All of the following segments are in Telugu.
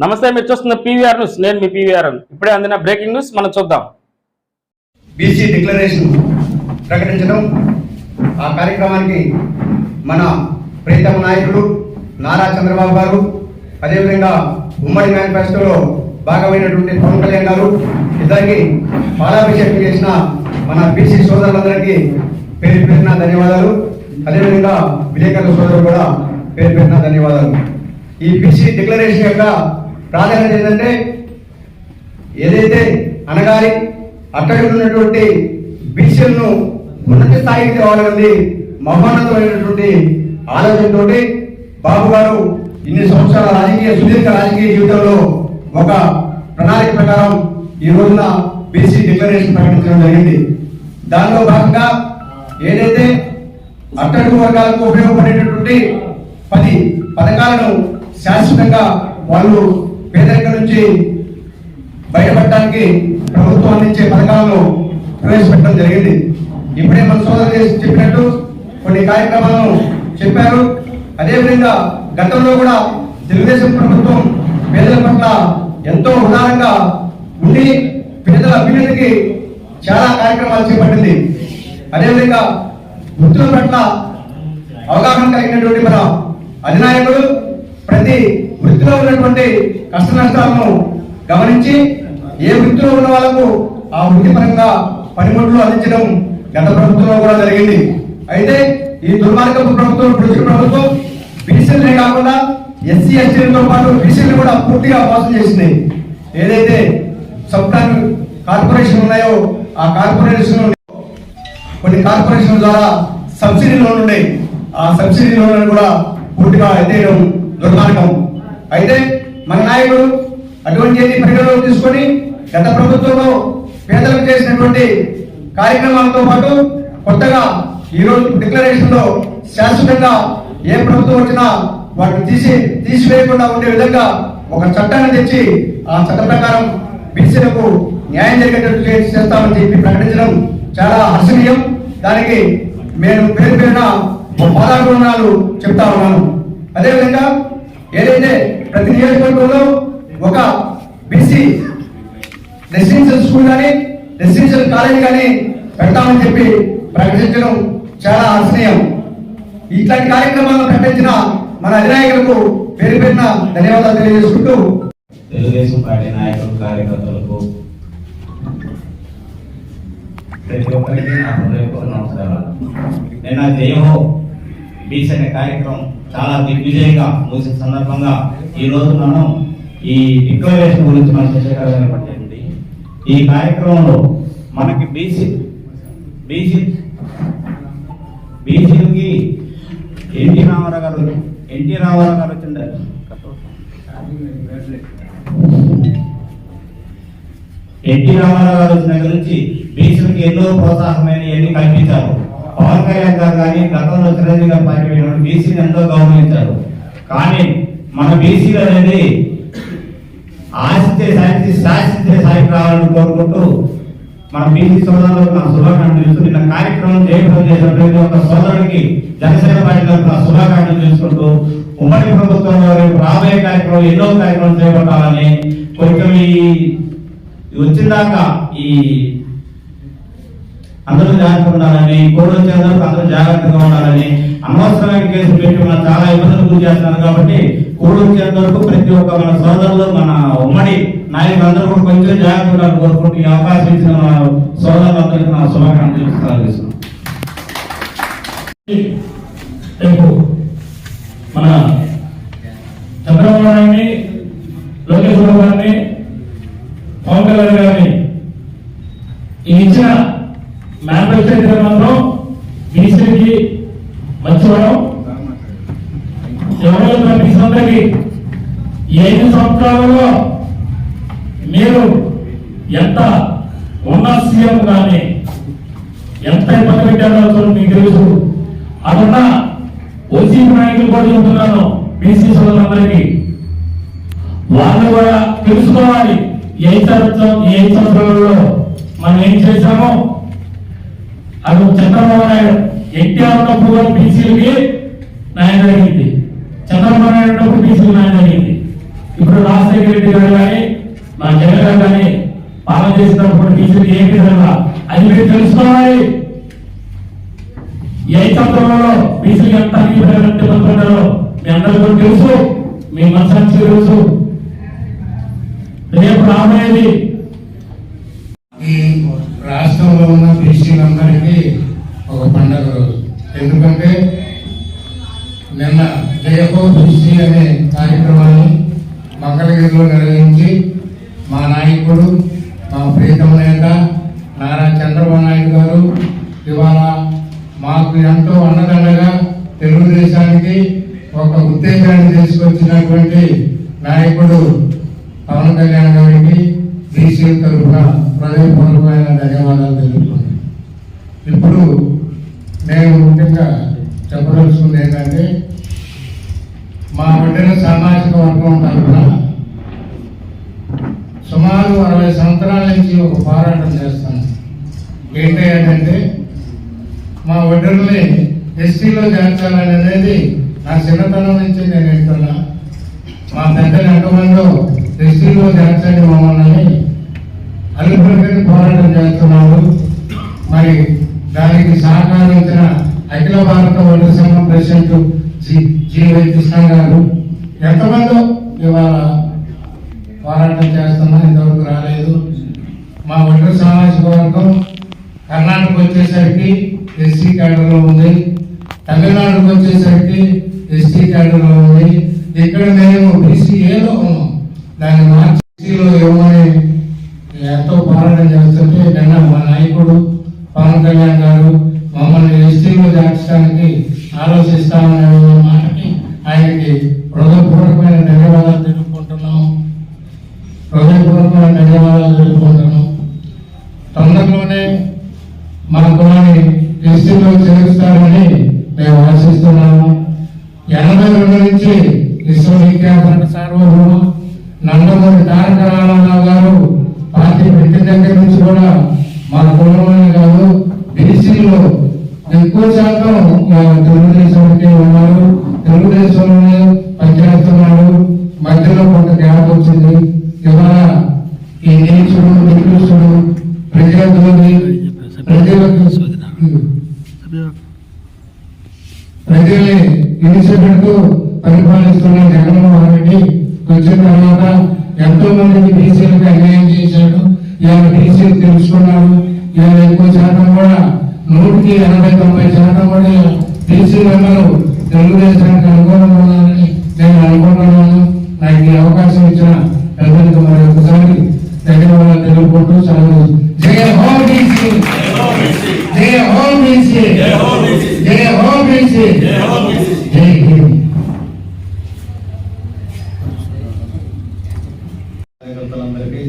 నమస్తే, మీరు చూస్తున్న పీవీఆర్ న్యూస్. నేను మీ పీవీఆర్. ఇప్పుడే అందిన బ్రేకింగ్ న్యూస్ మనం చూద్దాం. బీసీ డిక్లరేషన్ ప్రకటించడం, ఆ కార్యక్రమానికి మన ప్రీతమ నాయకుడు నారా చంద్రబాబు గారు, అదేవిధంగా ఉమ్మడి మేనిఫెస్టోలో భాగమైనటువంటి పవన్ కళ్యాణ్ గారు ఇద్దరికి పాలాభిషేకం చేసిన మన బీసీ సోదరులందరికీ పేరు పేరున ధన్యవాదాలు. అదేవిధంగా విలేకరుల సోదరులు కూడా పేరు పేరున ధన్యవాదాలు. ఈ బీసీ డిక్లరేషన్ యొక్క ప్రాధాన్యత ఏంటంటే, ఏదైతే అనగారి అక్కడ ఉన్నటువంటి బీసీలను ఉన్నత స్థాయికి తేవాలన్నది మహోన్నతమైనటువంటి ఆలోచనతోటి బాబు గారు ఇన్ని సంవత్సరాల సుదీర్ఘ రాజకీయ జీవితంలో ఒక ప్రణాళిక ప్రకారం ఈ రోజున బీసీ డిక్లరేషన్ ప్రకటించడం జరిగింది. దానిలో భాగంగా ఏదైతే అట్టడుగు వర్గాలకు ఉపయోగపడేటటువంటి 10 పథకాలను శాశ్వతంగా వాళ్ళు పేదరికం నుంచి బయటపడటానికి ప్రభుత్వం అందించే పథకాలను ప్రవేశపెట్టడం జరిగింది. ఇప్పుడే మన సోదరులు చెప్పినట్టు కొన్ని కార్యక్రమాలను చెప్పారు. అదేవిధంగా గతంలో కూడా తెలుగుదేశం ప్రభుత్వం పేదల పట్ల ఎంతో ఉదారంగా ఉండి పేదల అభ్యున్నతికి చాలా కార్యక్రమాలు చేపట్టింది. అదేవిధంగా వృత్తుల పట్ల అవగాహన కలిగినటువంటి మన అధినాయకుడు ప్రతి వృత్తిలో ఉన్నటువంటి కష్ట నష్టాలను గమనించి ఏ వృత్తిలో ఉన్న వాళ్ళకు ఆ వృత్తిపరంగా పనిముట్లు అందించడం గత ప్రభుత్వంలో కూడా జరిగింది. అయితే ఈ దుర్మార్గపు ప్రభుత్వం, ప్రభుత్వం బీసీలనే కాకుండా ఎస్సీ ఎస్టీలతో పాటు బీసీలు కూడా పూర్తిగా మోసం చేసింది. ఏదైతే సబ్ కార్పొరేషన్ ఉన్నాయో ఆ కార్పొరేషన్ కొన్ని కార్పొరేషన్ ద్వారా సబ్సిడీ లోన్ ఉండే ఆ సబ్సిడీ లోన్లను కూడా పూర్తిగా ఎత్తేయడం దుర్మార్గం. అయితే మన నాయకుడు అటువంటి పరిగణలోకి తీసుకొని గత ప్రభుత్వంలో పేదలకు చేసినటువంటి కార్యక్రమాలతో పాటు కొత్తగా ఈరోజు డిక్లరేషన్ లో శాశ్వతంగా ఏ ప్రభుత్వం వచ్చినా వాటిని తీసివేయకుండా ఉండే విధంగా ఒక చట్టాన్ని తెచ్చి ఆ చట్ట ప్రకారం బీసీలకు న్యాయం జరిగేటట్టు చేస్తామని చెప్పి ప్రకటించడం చాలా హర్షణీయం. దానికి నేను పేరు పేరున పాదాభివందనాలు చెప్తా ఉన్నాను. అదేవిధంగా ఏదైతే ప్రతి నియోజకవర్గంలో ఒక బీసీ రెసిడెన్షియల్ స్కూల్ కానీ రెసిడెన్షియల్ కాలేజ్ కానీ పెడతామని చెప్పి ప్రకటించడం చాలా హర్షణీయం. ఇట్లాంటి కార్యక్రమాలను ప్రకటించిన మన అధినాయకులకు పేరు పేరున ధన్యవాదాలు తెలియజేసుకుంటూ, తెలుగుదేశం పార్టీ నాయకులు, కార్యకర్తలకు ప్రతి ఒక్కరికి నా హృదయపూర్వక నమస్కారాలు. నిన్న జయహో బీసీ అనే కార్యక్రమం చాలా దిగ్విజయంగా ముగిసిన సందర్భంగా ఈ రోజు మనం ఈ డిక్లరేషన్ గురించి మనం చర్చగా పట్టింది. ఈ కార్యక్రమంలో మనకి బీసీలకి ఎన్టీ రామారావు గారు వచ్చింది. ఎన్టీ రామారావు గారు వచ్చిన గురించి బీసీలకి ఎన్నో ప్రోత్సాహమైన ఎన్ని కల్పించారు. పవన్ కళ్యాణ్ గారు కానీ గతంలో చిరంజీవి గారు పార్టీ బీసీని ఎంతో గౌరవించారు. కానీ మన బీసీలు అనేది ఆశించే శాసించే స్థాయికి రావాలని కోరుకుంటూ మన బీసీ సోదరులకు నా శుభాకాంక్షలు తెలుస్తూ నిన్న కార్యక్రమం జయప్రదం చేసిన ప్రతి ఒక్క సోదరుడికి జనసేన పార్టీ తరఫున శుభాకాంక్షలు తెలుసుకుంటూ ఉమ్మడి ప్రభుత్వంలో రాబోయే కార్యక్రమం ఎన్నో కార్యక్రమం చేపట్టాలని కొంచెం వచ్చిందాకా ఈ అందరూ జాగ్రత్తగా ఉండాలని, కోవిడ్ వచ్చేందుకు అందరూ జాగ్రత్తగా ఉండాలని, అనవసరమైన కేసులు పెట్టి మనం చాలా ఇబ్బందులు గురి చేస్తున్నారు. కాబట్టి కోవిడ్ వచ్చేందుకు ప్రతి ఒక్క మన సోదరులు, మన ఉమ్మడి నాయకులందరూ కూడా కొంచెం జాగ్రత్తగా కోరుకుంటూ ఈ అవకాశం ఇచ్చిన మన సోదరులందరికీ నా శుభాకాంక్షలు తెలియజేస్తున్నాను. మన చంద్రబాబు నాయుడిని, లోకేష్ బాబు గారిని, పవన్ కళ్యాణ్ గారిని ఈ ఇచ్చిన మేనిఫెస్టో తీర్మానంలో బీసీలకి మంచివారం ఎవరో బీసీలందరికీ 5 సంవత్సరాలలో మీరు ఎంత ఉన్న సీఎం కానీ ఎంత ఇబ్బంది పెట్టారో మీకు తెలుసు. అదున్న ఓసీపీ నాయకులు కూడా చెబుతున్నాను బీసీ సోదరులందరికీ, వాళ్ళు కూడా తెలుసుకోవాలి 5 సంవత్సరాలలో మనం ఏం చేశామో. అది చంద్రబాబు నాయుడు ఎన్టీఆర్ ఉన్నప్పుడు కూడా బీసీలకి న్యాయం జరిగింది, చంద్రబాబు నాయుడు ఉన్నప్పుడు బీసీలకు న్యాయం జరిగింది. ఇప్పుడు రాజశేఖర రెడ్డి గారు కానీ మా జగన్ గారు కానీ పాలన చేసినప్పుడు బీసీలు ఏ విధంగా అది మీరు తెలుసుకోవాలి. ఏ సందర్భంలో బీసీలు ఎంత ఇబ్బందులు మీ అందరికీ తెలుసు, మీ మనసానికి తెలుసు. రేపు రాబోయేది ఈ రాష్ట్రంలో ఉన్న బీసీలందరికీ ఒక పండగ రోజు. ఎందుకంటే నిన్న జయహో బీసీ అనే కార్యక్రమాన్ని మంగళగిరిలో నిర్వహించి మా నాయకుడు, మా ప్రీతమ నేత నారా చంద్రబాబు నాయుడు గారు ఇవాళ మాకు ఎంతో అన్నదండగా తెలుగుదేశానికి ఒక ఉత్తేజాన్ని తీసుకొచ్చినటువంటి నాయకుడు పవన్ కళ్యాణ్ గారికి బీసీ తరఫున హృదయపూర్వకమైన ధన్యవాదాలు తెలుపుతున్నాను. ఇప్పుడు నేను ముఖ్యంగా చెప్పదలుచుకుంది ఏంటంటే మా బిడ్డల సామాజిక వర్గం తరఫున సుమారు 60 సంవత్సరాల నుంచి ఒక పోరాటం చేస్తాను. ఏంటంటే మా బిడ్డల్ని ఎస్టీలో చేర్చాలనేది నా చిన్నతనం నుంచి నేను వింటున్నా. మా పెద్దలు ఎంతమందో ఎస్టీలో చేర్చండి మమ్మల్ని అలుపులకి పోరాటం చేస్తున్నారు. మరి దానికి సహకరించిన అఖిల భారత వడ్డీ సంఘం ప్రెసిడెంట్ జీవై కృష్ణ గారు ఎంతమందో ఇవాళ పోరాటం చేస్తున్నా, ఇంతవరకు రాలేదు. మా వడ్డీ సామాజిక వర్గం కర్ణాటక వచ్చేసరికి ఎస్సీ క్యాడర్లో ఉంది, తమిళనాడుకు వచ్చేసరికి ఎస్టీ క్యాడర్లో ఉంది. ఇక్కడ మేము బీసీఏలో ఉన్నాం, దాన్ని మార్చిలో ఇవ్వమని ఎంతో పోరాటం చేస్తుంటే నిన్న మా నాయకుడు పవన్ కళ్యాణ్ గారు మమ్మల్ని ఎస్టీలో చేర్చడానికి ఆలోచిస్తామనే మాటకి ఆయనకి హృదయపూర్వకమైన ధన్యవాదాలు తెలుపుకుంటున్నాం. తొందరలోనే మన కులాన్ని ఎస్టీలో చేరుస్తారని మేము ఆశిస్తున్నాము. 82 నుంచి విశ్వవిఖ్యాత సార్వభౌమ నందమూరి తారక రామారావు గారు పార్టీ పెట్టిన దగ్గర నుంచి కూడా మన కులంలోనే కాదు బీసీలో ఎక్కువ శాతం తెలుగుదేశానికి ఉన్నారు. తెలుగుదేశంలోనే పనిచేస్తున్నారు. మధ్యలో కొంత గ్యాప్ వచ్చింది. ఇవాళ ఈ నీచుడు నికృష్టుడు ప్రజల్ని ఇనిషియేటివ్తో పరిపాలిస్తున్న జగన్మోహన్ రెడ్డి వచ్చిన తర్వాత ఎంతో మందికి బీసీలకు అన్యాయం చేశాడు. ఇవాళ బీసీలు తెలుసుకున్నారు. ఇవాళ ఎక్కువ శాతం కూడా 180-90% కూడా బీసీలందరూ తెలుగుదేశానికి అనుకూలంగా ఉన్నారని నేను అనుకుంటున్నాను. నాకు ఈ అవకాశం ఇచ్చిన ప్రజలకు మరి ఒకసారి ధన్యవాదాలు తెలుపుకుంటూ సెలవు. జయ హో బీసీ, జయ హో బీసీ, జయ హో బీసీ, జై హింద్. కార్యకర్తలందరికీ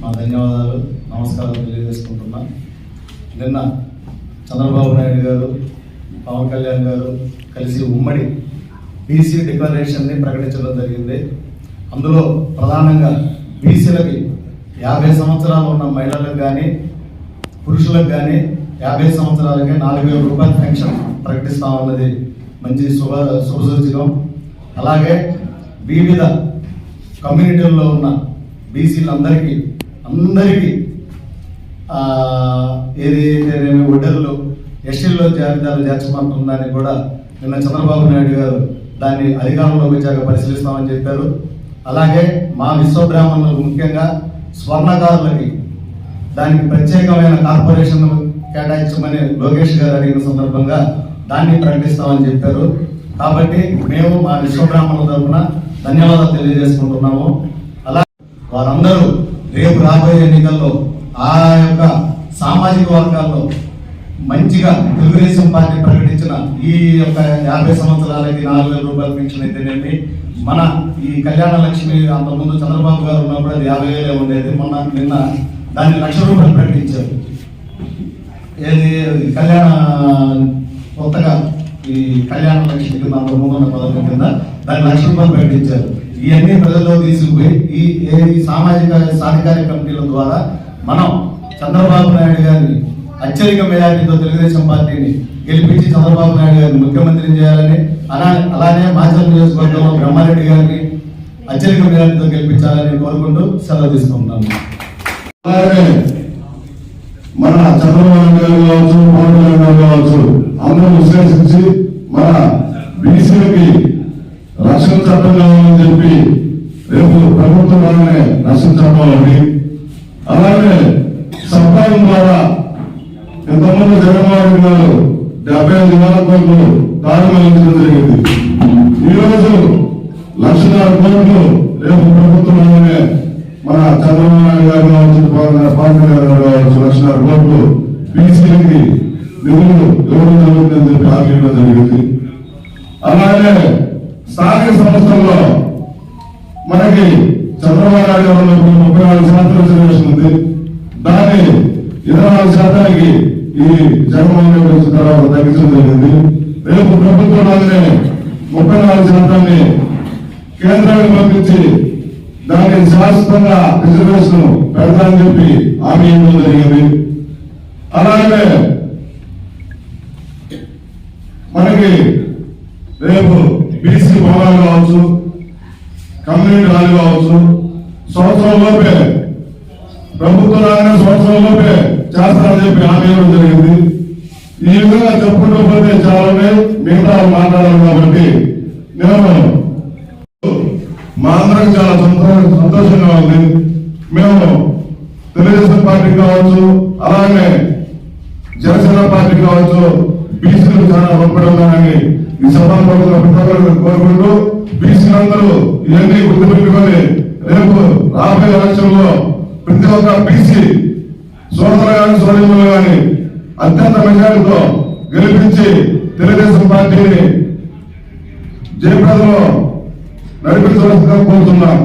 మా ధన్యవాదాలు, నమస్కారాలు తెలియజేసుకుంటున్నా. నిన్న చంద్రబాబు నాయుడు గారు, పవన్ కళ్యాణ్ గారు కలిసి ఉమ్మడి బీసీ డిక్లరేషన్ని ప్రకటించడం జరిగింది. అందులో ప్రధానంగా బీసీలకి 50 సంవత్సరాలు ఉన్న మహిళలకు కానీ పురుషులకు కానీ 50 సంవత్సరాలకి 4,000 రూపాయల పెన్షన్ ప్రకటిస్తామన్నది మంచి శుభసూచకం. అలాగే వివిధ కమ్యూనిటీల్లో ఉన్న బీసీలందరికీ ఏదైతే ఒడ్డర్లు ఎస్టీల్లో జాబితాలు చేర్చమంటుందని కూడా నిన్న చంద్రబాబు నాయుడు గారు దాన్ని అధికారంలోకి వచ్చాక పరిశీలిస్తామని చెప్పారు. అలాగే మా విశ్వబ్రాహ్మణులకు ముఖ్యంగా స్వర్ణకారులకి దానికి ప్రత్యేకమైన కార్పొరేషన్ కేటాయించమని లోకేష్ గారు అడిగిన సందర్భంగా దాన్ని ప్రకటిస్తామని చెప్పారు. కాబట్టి మేము మా విశ్వబ్రాహ్మణుల తరఫున ధన్యవాదాలు తెలియజేసుకుంటున్నాము. అలాగే వారందరూ రేపు రాబోయే ఎన్నికల్లో ఆ యొక్క సామాజిక వర్గాల్లో మంచిగా తెలుగుదేశం పార్టీ ప్రకటించిన ఈ యొక్క 50 సంవత్సరాలకి 4,000 రూపాయల పెన్షన్ అయితేనేమి, మన ఈ కళ్యాణ లక్ష్మి అంతకుముందు చంద్రబాబు గారు ఉన్నప్పుడు అది 50,000 ఉండేది. నిన్న దాన్ని 1,00,000 రూపాయలు ప్రకటించారు. ఏది కళ్యాణ కొత్తగా ఈ కళ్యాణ లక్ష్మి కింద అంతకుముందు ఉన్న పథకం కింద దాన్ని 1,00,000 రూపాయలు ప్రకటించారు. ఇవన్నీ ప్రజల్లో తీసుకుపోయి ఈ సామాజిక సాధికార కమిటీల ద్వారా మనం చంద్రబాబు నాయుడు గారిని అత్యధిక మెజార్టీతో తెలుగుదేశం పార్టీని గెలిపించి చంద్రబాబు నాయుడు గారిని ముఖ్యమంత్రిని చేయాలని, అలానే మాచర్ల నియోజకవర్గంలో బ్రహ్మారెడ్డి గారిని అత్యధిక మెజార్టీతో గెలిపించాలని కోరుకుంటూ సెలవు తీసుకుంటున్నాను. అలాగే మన చంద్రబాబు గారు కావచ్చు, పవన్ కళ్యాణ్ గారు కావచ్చు, అందరూ విశ్లేషించి మన బీసీలకి రక్షణ చట్టం కావాలని చెప్పి రేపు ప్రభుత్వంలోనే రక్షణ చట్టం ఉంది. అలాగే సంపాదన ద్వారా ఇంతకుముందు జగన్మోహన్ గారు 75,000 కోట్లు ప్రారంభించడం జరిగింది. ఈరోజు 1,00,000 కోట్లు రేపు ప్రభుత్వంలోనే మన చంద్రబాబు నాయుడు గారు కావచ్చు, పవన్ కళ్యాణ్ గారు కావచ్చు 1,00,000 కోట్లు బీసీలకి నిధులు ఇవ్వడం జరుగుతుందని చెప్పి హామీ ఇవ్వడం జరిగింది. అలాగే స్థానిక సంస్థల్లో మనకి చంద్రబాబు నాయుడు గారు 34% రిజర్వేషన్ ఉంది. దాన్ని 24% ఈ జగన్మోహన్ రెడ్డి వచ్చిన తర్వాత తగ్గించడం జరిగింది. రేపు ప్రభుత్వంలోనే 34% కేంద్రానికి పంపించి దాన్ని శాశ్వతంగా రిజర్వేషన్ పెడతానని చెప్పి హామీ ఇవ్వడం జరిగింది. అలాగే మనకి రేపు బీసీ భవనాలు కావచ్చు, కమ్యూనిటీ హాల్ కావచ్చు, సంవత్సరంలోపే ప్రభుత్వం రాగానే సంవత్సరంలోపే చేస్తారని చెప్పి హామీ ఇవ్వడం జరిగింది. ఈ విధంగా చెప్పుకుంటూ పోతే చాలా మిగతా మాట్లాడాలి కాబట్టి నేను మా అందరికి చాలా సంతోషంగా ఉంది. మేము తెలుగుదేశం పార్టీ కావచ్చు, అలాగే జనసేన పార్టీ కావచ్చు, బీసీలు చాలా రుణపడుతున్నారని ఈ సభాముఖంగా కోరుకుంటూ బీసీలందరూ ఇవన్నీ గుర్తుపెట్టుకొని రేపు రాబోయే ఎలక్షన్లో ప్రతి ఒక్క బీసీ సోదరు కానీ సోదరులు కానీ అత్యంత మెజారిటీతో గెలిపించి తెలుగుదేశం పార్టీని జయప్రదంలో నడిపించవలసిందిగా కోరుతున్నాం.